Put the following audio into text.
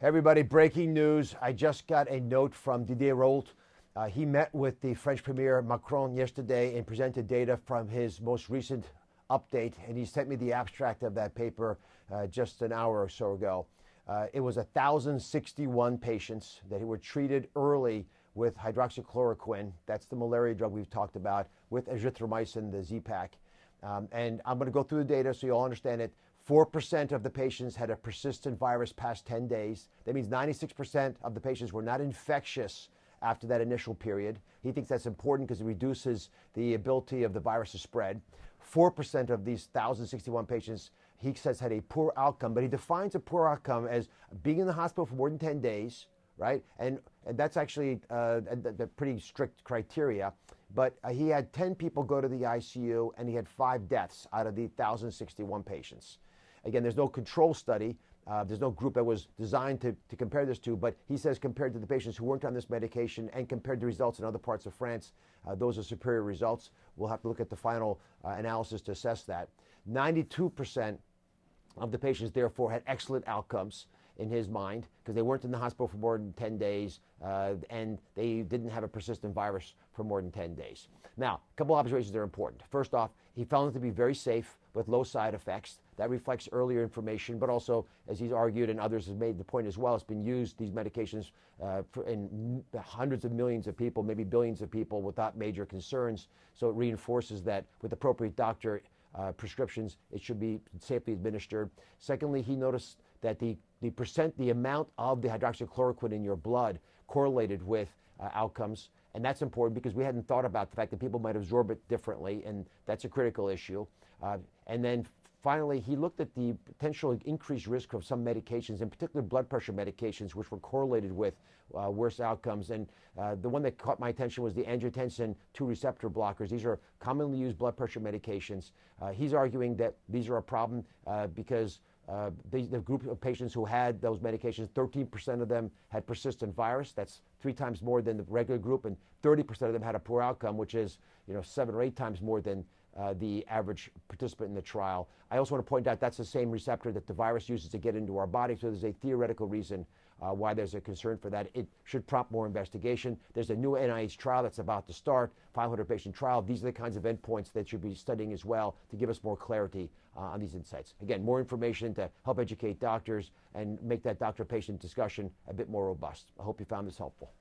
Hey everybody, breaking news. I just got a note from Didier Raoult. He met with the French Premier Macron yesterday and presented data from his most recent update, and he sent me the abstract of that paper just an hour or so ago. It was 1,061 patients that were treated early with hydroxychloroquine. That's the malaria drug we've talked about, with azithromycin, the Z-Pak. And I'm going to go through the data so you all understand it. 4% of the patients had a persistent virus past 10 days. That means 96% of the patients were not infectious after that initial period. He thinks that's important because it reduces the ability of the virus to spread. 4% of these 1,061 patients, he says, had a poor outcome, but he defines a poor outcome as being in the hospital for more than 10 days, right? And that's actually a pretty strict criteria. But he had 10 people go to the ICU, and he had 5 deaths out of the 1,061 patients. Again, there's no control study. There's no group that was designed to compare this to, but he says compared to the patients who weren't on this medication and compared to results in other parts of France, those are superior results. We'll have to look at the final analysis to assess that. 92% of the patients, therefore, had excellent outcomes in his mind because they weren't in the hospital for more than 10 days and they didn't have a persistent virus for more than 10 days. Now, a couple observations that are important. First off, he found it to be very safe with low side effects. That reflects earlier information, but also, as he's argued and others have made the point as well, it's been used, these medications, in hundreds of millions of people, maybe billions of people without major concerns. So it reinforces that with appropriate doctor prescriptions, it should be safely administered. Secondly, he noticed that the amount of the hydroxychloroquine in your blood correlated with outcomes. And that's important because we hadn't thought about the fact that people might absorb it differently, and that's a critical issue. And then finally, he looked at the potential increased risk of some medications, in particular blood pressure medications, which were correlated with worse outcomes. And the one that caught my attention was the angiotensin II receptor blockers. These are commonly used blood pressure medications. He's arguing that these are a problem because the group of patients who had those medications, 13% of them had persistent virus. That's 3 times more than the regular group, and 30% of them had a poor outcome, which is 7 or 8 times more than the average participant in the trial. I also want to point out that's the same receptor that the virus uses to get into our body, so there's a theoretical reason why there's a concern for that. It should prompt more investigation. There's a new NIH trial that's about to start, 500-patient trial. These are the kinds of endpoints that should be studying as well to give us more clarity on these insights. Again, more information to help educate doctors and make that doctor-patient discussion a bit more robust. I hope you found this helpful.